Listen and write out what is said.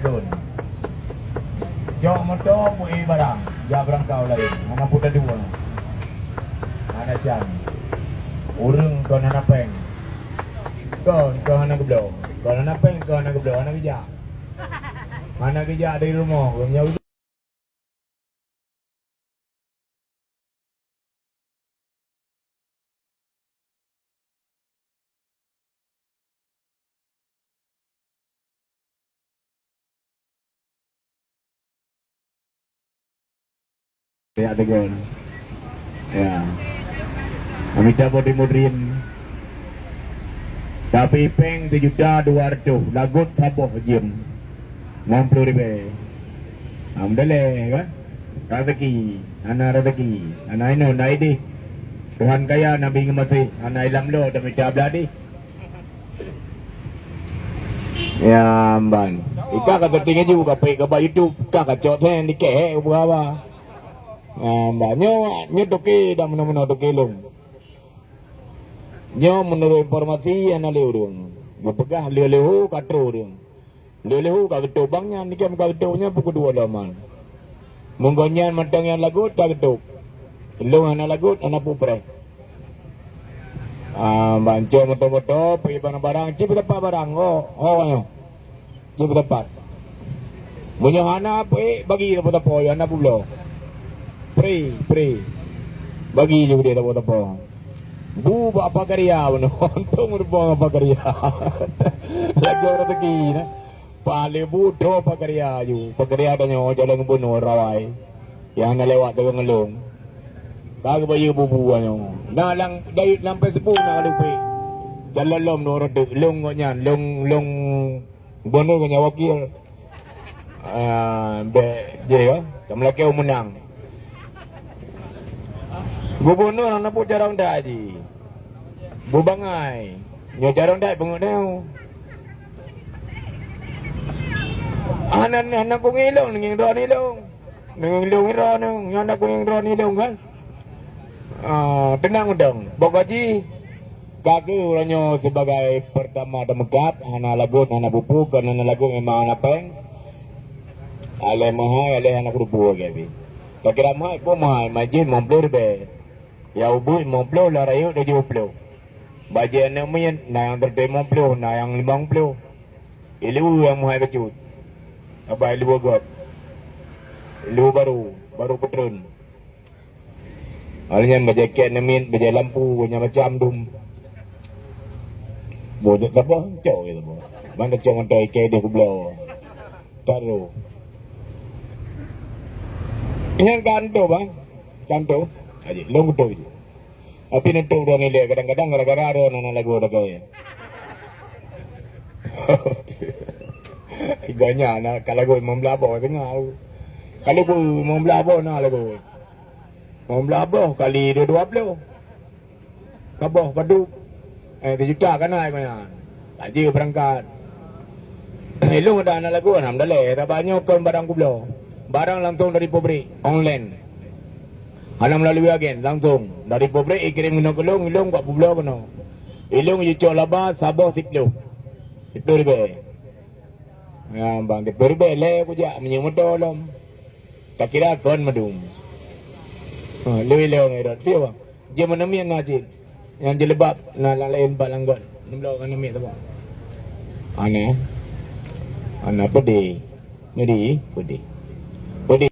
Dun. Jok motor buat barang. Ya berangkau lain. Mana pun ada dua. Mana jam. Urung kau nak peng. Kau nak geblo. Kau nak peng, kau nak geblo. Mana kerja? Mana kerja dari rumah? Kau punya ya tegur. Ya. Amita bodi mudrin. Tapi peng 7.200 lagut saboh jim. 60,000. Alhamdulillah kan? Rezeki, anak rezeki. Anak ini naik di. Tuhan kaya Nabi ngemati. Anak ilam lo demi beladi. Ya ban. Ika kata tinggal juga pe ke YouTube. Ika kacau ten di keh berapa. Nyo toke dah mana-mana toke long. Nyo menurut informasi yang ada orang. Berpegah lehu katro orang. Lehu kagak bangnya ni kan kagak pukul 2 laman. Munggonyan matang yang lagut tak ketuk. Long anak lagut anak pupre. Banco moto-moto pergi barang-barang cip tepat barang. Oh. Cip tepat. Munyo anak bagi tepat-tepat anak pulau. Pre. Bagi juga dia tapo-tapo. Bu apa karya benar. Untung berbang apa karya. Lagi orang rezeki na. Pale bu do apa karya ju. Pekerja tanya jalan bunuh rawai. Yang nak lewat dengan ngelong. Kagak bayi bubu anyo. Na lang dari sampai 10 nak lupa. Jalan lom no rode long nya long bunuh nya wakil. Je ya. Kamlake menang. Gubernur nak pun jarang dah je. Bubangai. Nyo jarang dah bengok dah. Anak pun ngilong dengan ron ilong. Dengan ilong ron ni anak pun yang ron ilong kan. Tenang dong. Bogaji kaki orangnya sebagai pertama demekap anak lagu anak bupu kan anak lagu memang anak peng. Ale mahal ale anak bupu gabi. Kira mahal pun mahal majin memblur be. Ya ubu momplo lah rayu dah juplo. Baje anak main na yang terdai momplo na yang 50. Ilu yang muhai becut. Apa ilu got. Ilu baru petrun. Alnya baje ken min baje lampu punya macam dum. Bodoh apa? Cok itu bo. Mana jangan dai ke dia kublo. Taruh. Ini kanto bang. Kanto. Aje long betul je. Api nentu dah nilai kadang-kadang gara-gara ada anak lagu dah kaya. Iganya anak kalau lagu membelabo tengah. Kalau ku membelabo nak lagu. Membelabo kali 2 belah. Kaboh padu. 3 juta kan ai banyak. Haji berangkat. Long ada anak lagu alhamdulillah. Dah banyak kan barang ku belah. Barang langsung dari pabrik online. Alam melalui agen langsung dari pabrik kirim kena kelong ilong buat pula kena ilong jual laba sabah 10 ribu ya bang 10 ribu le aku jak menyemut dalam tak kira kon madum lebih leong erot dia bang dia menemi ngajin yang jelebab nak lain balanggon nemlo kan nemi tu bang aneh pedih pedih